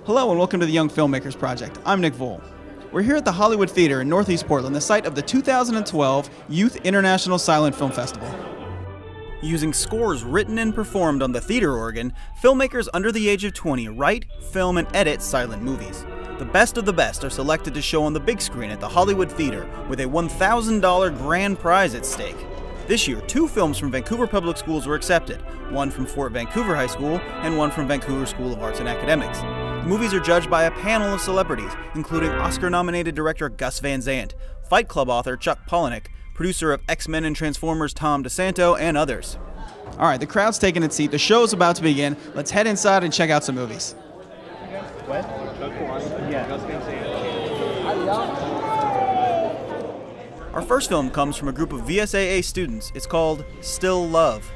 Hello and welcome to the Young Filmmakers Project. I'm Nick Voll. We're here at the Hollywood Theater in Northeast Portland, the site of the 2012 Youth International Silent Film Festival. Using scores written and performed on the theater organ, filmmakers under the age of 20 write, film, and edit silent movies. The best of the best are selected to show on the big screen at the Hollywood Theater, with a $1,000 grand prize at stake. This year, 2 films from Vancouver Public Schools were accepted, one from Fort Vancouver High School and one from Vancouver School of Arts and Academics. The movies are judged by a panel of celebrities, including Oscar-nominated director Gus Van Sant, Fight Club author Chuck Palahniuk, producer of X-Men and Transformers Tom DeSanto, and others. All right, the crowd's taking its seat. The show is about to begin. Let's head inside and check out some movies. Our first film comes from a group of VSAA students. It's called Still Love.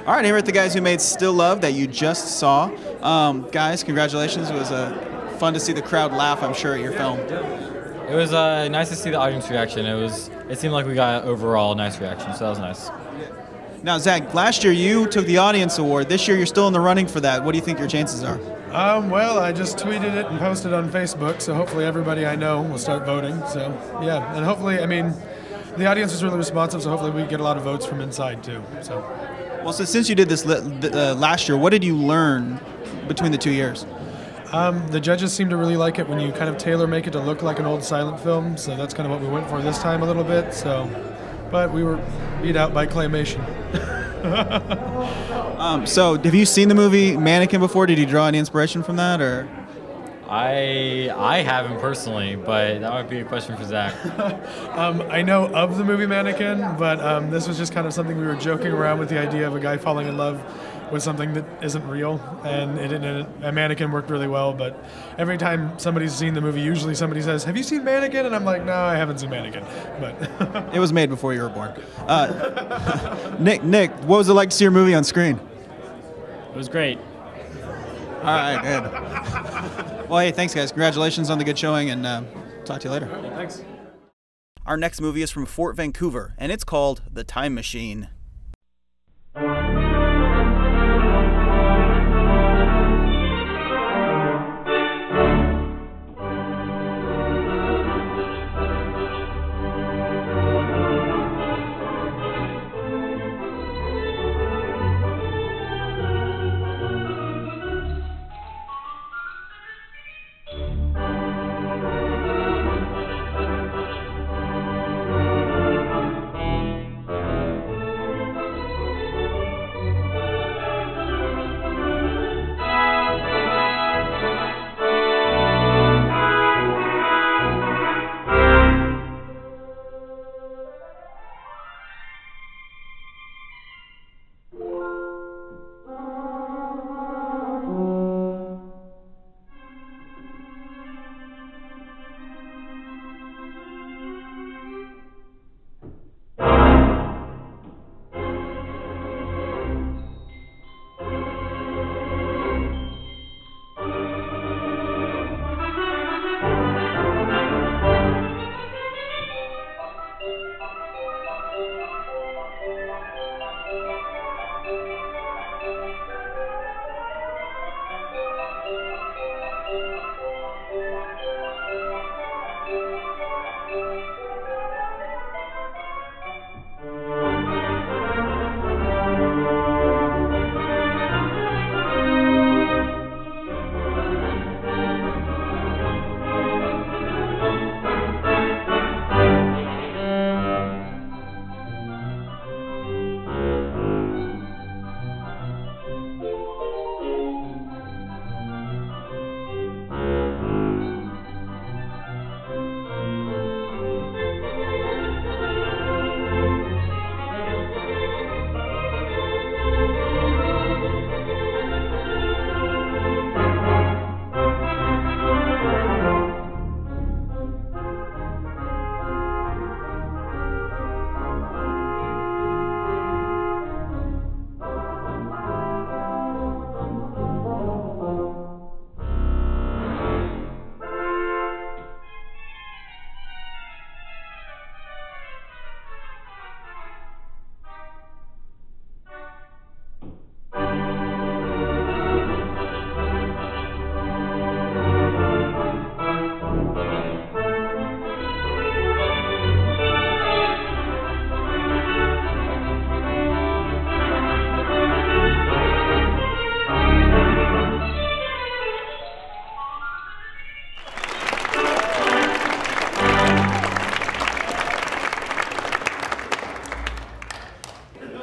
All right, here at the guys who made Still Love that you just saw. Guys, congratulations. It was fun to see the crowd laugh, I'm sure, at your film. It was nice to see the audience reaction. It seemed like we got overall nice reaction, so that was nice. Now, Zach, last year you took the audience award. This year you're still in the running for that. What do you think your chances are? Well, I just tweeted it and posted on Facebook, so hopefully everybody I know will start voting. So, yeah, and hopefully, I mean, the audience was really responsive, so hopefully we get a lot of votes from inside, too. So. Well, so since you did this last year, what did you learn between the 2 years? The judges seem to really like it when you kind of tailor-make it to look like an old silent film, so that's kind of what we went for this time a little bit. So, but we were beat out by claymation. So, have you seen the movie Mannequin before? Did you draw any inspiration from that, or? I haven't personally, but that might be a question for Zach. I know of the movie Mannequin, but this was just kind of something we were joking around with, the idea of a guy falling in love with something that isn't real, and a mannequin worked really well. But every time somebody's seen the movie, usually somebody says, "Have you seen Mannequin?" And I'm like, "No, I haven't seen Mannequin." But it was made before you were born. Nick, what was it like to see your movie on screen? It was great. All right, good. Well, hey, thanks, guys. Congratulations on the good showing, and talk to you later. thanks. Our next movie is from Fort Vancouver, and it's called The Time Machine.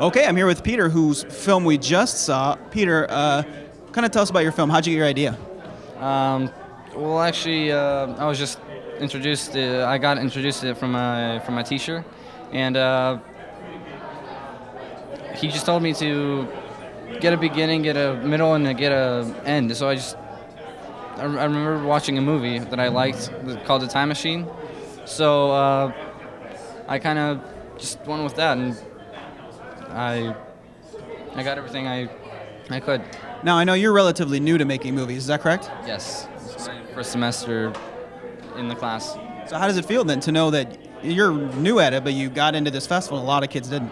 Okay, I'm here with Peter, whose film we just saw. Peter, kind of tell us about your film. How'd you get your idea? Well, actually, I was just introduced. I got introduced to it from my teacher, and he just told me to get a beginning, get a middle, and get a end. So I remember watching a movie that I liked called The Time Machine. So I kind of just went with that, and I got everything I could. Now, I know you're relatively new to making movies, is that correct? Yes. It's my first semester in the class. So how does it feel then to know that you're new at it, but you got into this festival and a lot of kids didn't?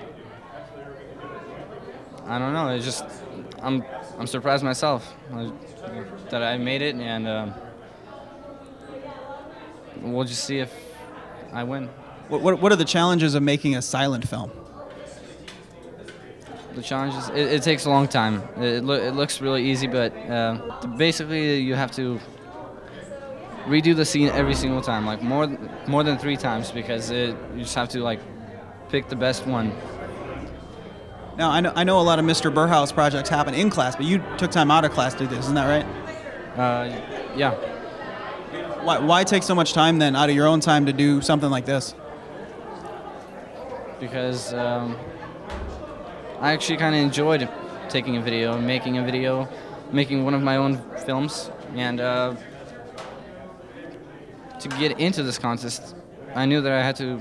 I don't know. It's just I'm surprised myself that I made it, and we'll just see if I win. What are the challenges of making a silent film? The challenges, it takes a long time. It looks really easy, but basically you have to redo the scene every single time, like more than 3 times, because you just have to like pick the best one. Now, I know a lot of Mr. Burhouse projects happen in class, but you took time out of class to do this, isn't that right? Yeah. Why take so much time then out of your own time to do something like this? Because I actually kind of enjoyed taking a video, making one of my own films, and to get into this contest, I knew that I had to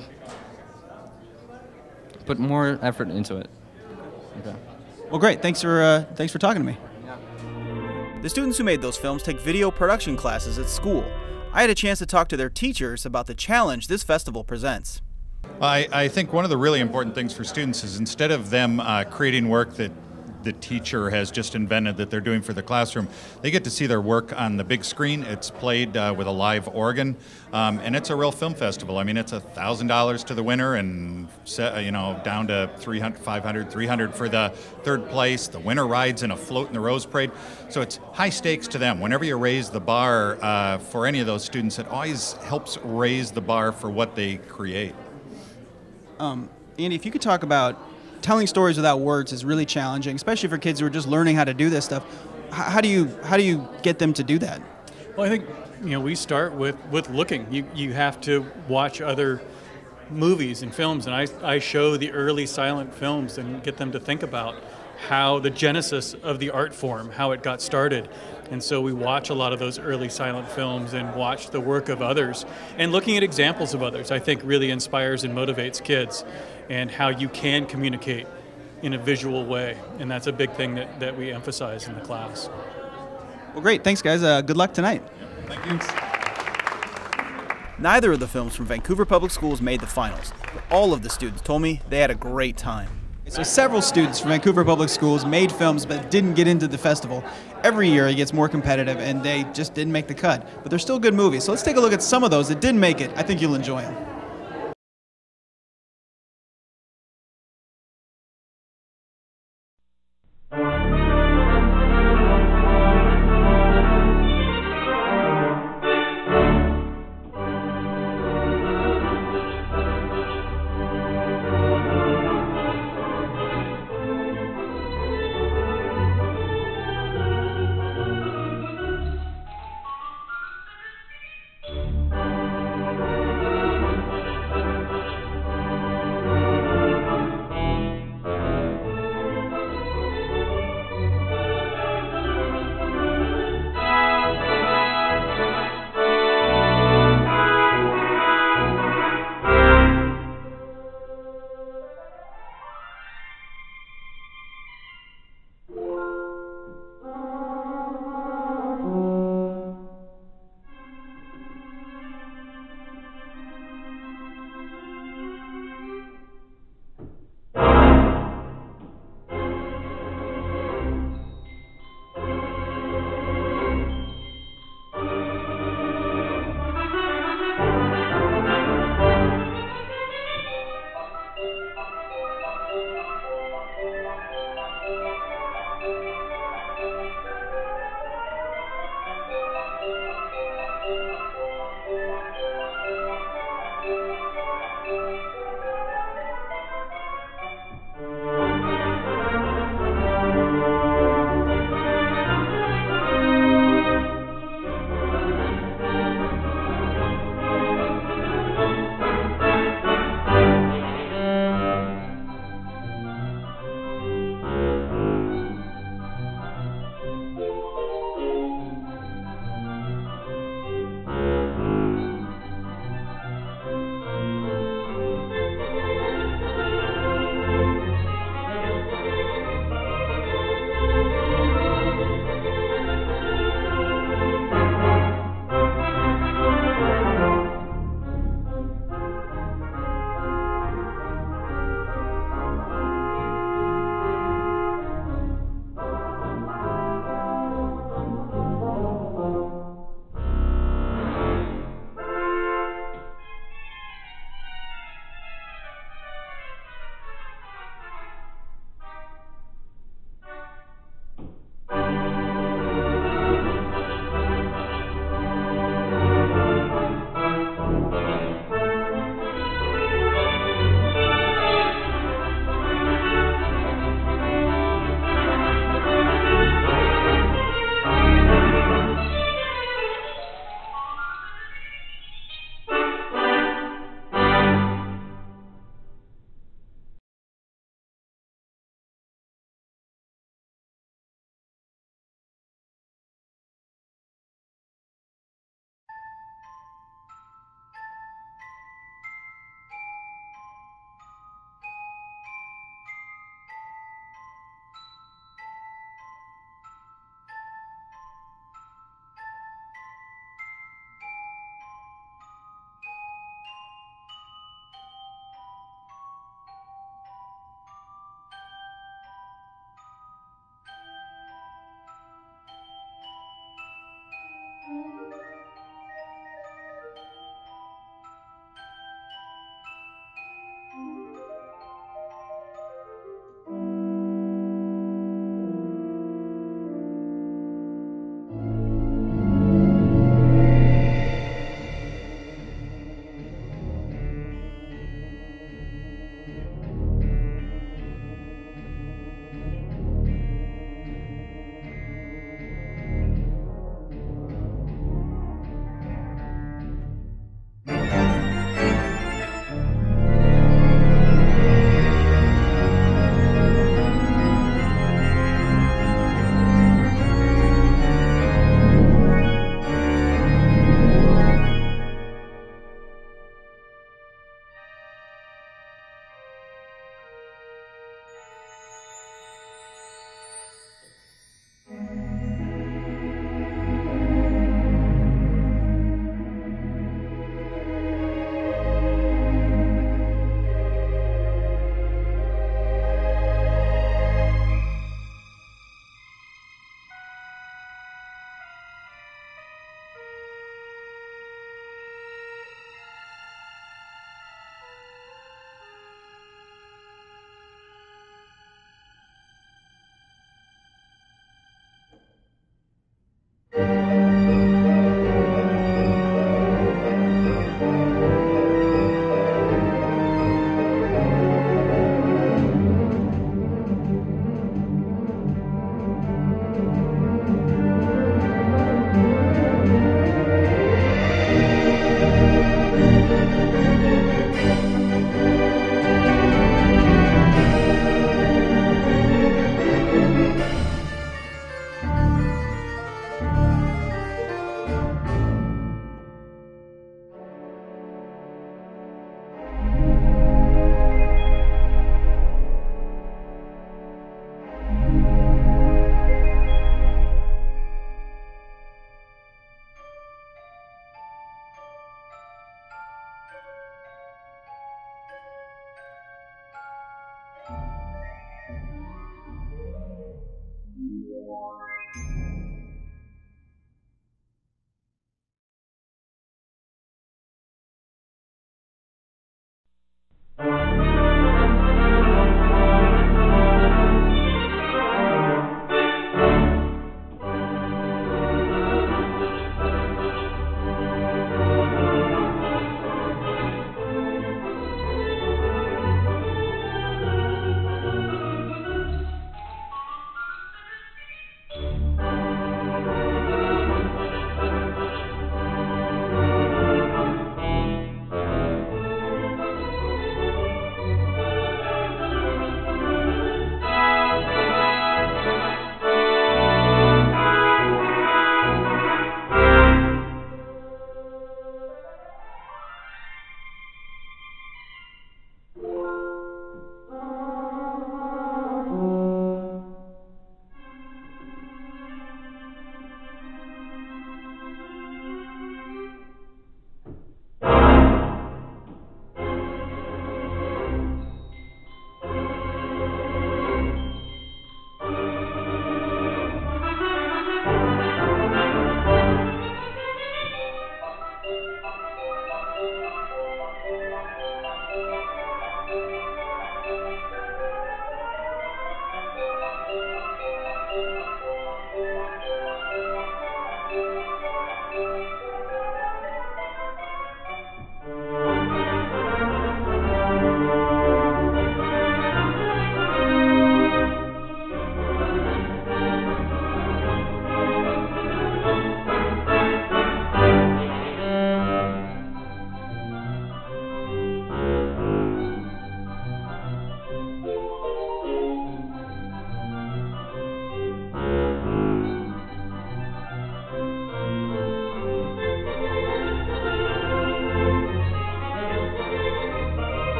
put more effort into it. Okay. Well, great. Thanks for talking to me. The students who made those films take video production classes at school. I had a chance to talk to their teachers about the challenge this festival presents. I think one of the really important things for students is instead of them creating work that the teacher has just invented that they're doing for the classroom, they get to see their work on the big screen. It's played with a live organ, and it's a real film festival. I mean, it's $1,000 to the winner and down to $300, $500, $300 for the third place. The winner rides in a float in the Rose Parade. So it's high stakes to them. Whenever you raise the bar for any of those students, it always helps raise the bar for what they create. Andy, if you could talk about telling stories without words is really challenging, especially for kids who are just learning how to do this stuff. How do you get them to do that? Well, I think we start with looking. You have to watch other movies and films, and I show the early silent films and get them to think about how the genesis of the art form, how it got started. And so we watch a lot of those early silent films and watch the work of others. And looking at examples of others, I think, really inspires and motivates kids, and how you can communicate in a visual way. And that's a big thing that we emphasize in the class. Well, great. Thanks, guys. Good luck tonight. Thank you. Neither of the films from Vancouver Public Schools made the finals, but all of the students told me they had a great time. So several students from Vancouver Public Schools made films but didn't get into the festival. Every year it gets more competitive, and they just didn't make the cut. But they're still good movies. So let's take a look at some of those that didn't make it. I think you'll enjoy them.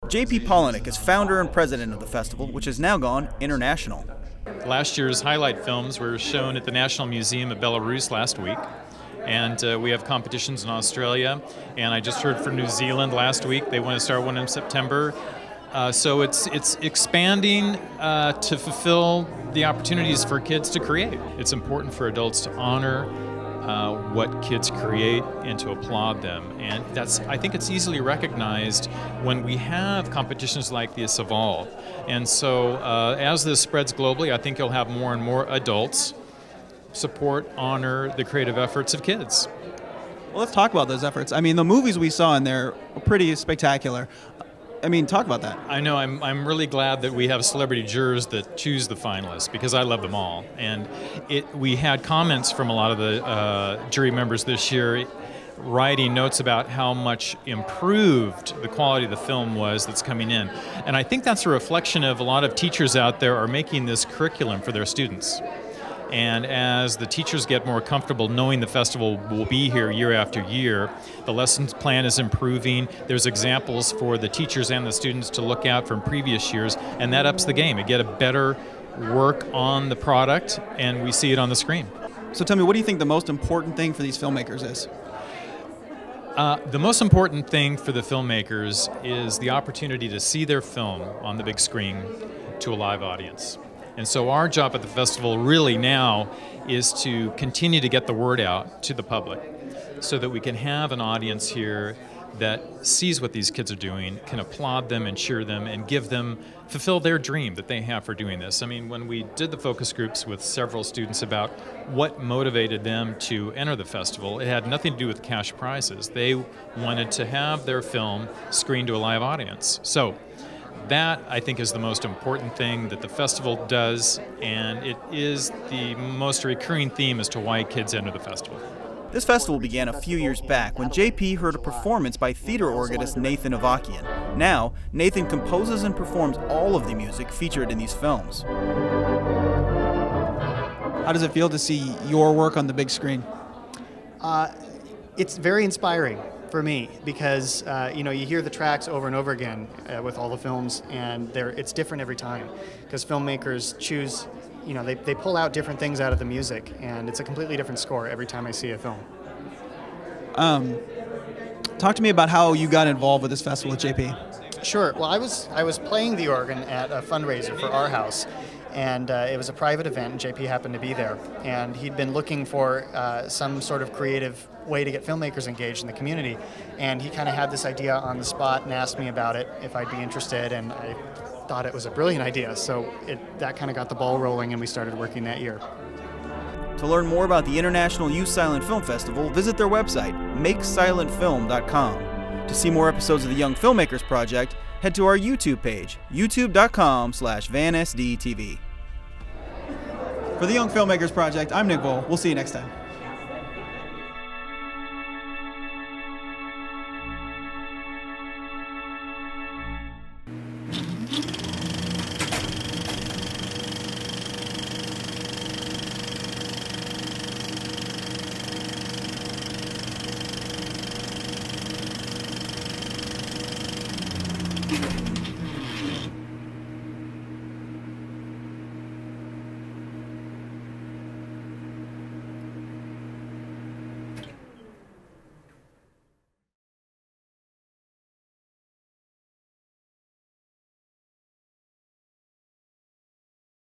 J.P. Polinick is founder and president of the festival, which has now gone international. Last year's highlight films were shown at the National Museum of Belarus last week, and we have competitions in Australia, and I just heard from New Zealand last week. They want to start one in September. So it's expanding to fulfill the opportunities for kids to create. It's important for adults to honor what kids create and to applaud them. And I think it's easily recognized when we have competitions like this Voll. And so as this spreads globally, I think you'll have more and more adults support, honor the creative efforts of kids. Well, let's talk about those efforts. I mean, the movies we saw in there were pretty spectacular. I mean, talk about that. I know. I'm really glad that we have celebrity jurors that choose the finalists, because I love them all. And we had comments from a lot of the jury members this year writing notes about how much improved the quality of the film was that's coming in. And I think that's a reflection of a lot of teachers out there are making this curriculum for their students. And as the teachers get more comfortable knowing the festival will be here year after year, the lessons plan is improving. There's examples for the teachers and the students to look at from previous years, and that ups the game. It get a better work on the product, and we see it on the screen. So tell me, what do you think the most important thing for these filmmakers is? The most important thing for the filmmakers is the opportunity to see their film on the big screen to a live audience. And so our job at the festival really now is to continue to get the word out to the public so that we can have an audience here that sees what these kids are doing, can applaud them and cheer them and fulfill their dream that they have for doing this. I mean, when we did the focus groups with several students about what motivated them to enter the festival, it had nothing to do with cash prizes. They wanted to have their film screened to a live audience. So that, I think, is the most important thing that the festival does, and it is the most recurring theme as to why kids enter the festival. This festival began a few years back when JP heard a performance by theater organist Nathan Avakian. Now, Nathan composes and performs all of the music featured in these films. How does it feel to see your work on the big screen? It's very inspiring for me because you know, you hear the tracks over and over again with all the films, and it's different every time because filmmakers choose, you know, they pull out different things out of the music, and it's a completely different score every time I see a film. Talk to me about how you got involved with this festival at JP. Sure. Well, I was playing the organ at a fundraiser for our house, and it was a private event, and JP happened to be there. And he'd been looking for some sort of creative way to get filmmakers engaged in the community, and he kind of had this idea on the spot and asked me about it, if I'd be interested, and I thought it was a brilliant idea. So that kind of got the ball rolling, and we started working that year. To learn more about the International Youth Silent Film Festival, visit their website, makesilentfilm.com. To see more episodes of the Young Filmmakers Project, head to our YouTube page, youtube.com/VanSDTV. For the Young Filmmakers Project, I'm Nick Voll. We'll see you next time.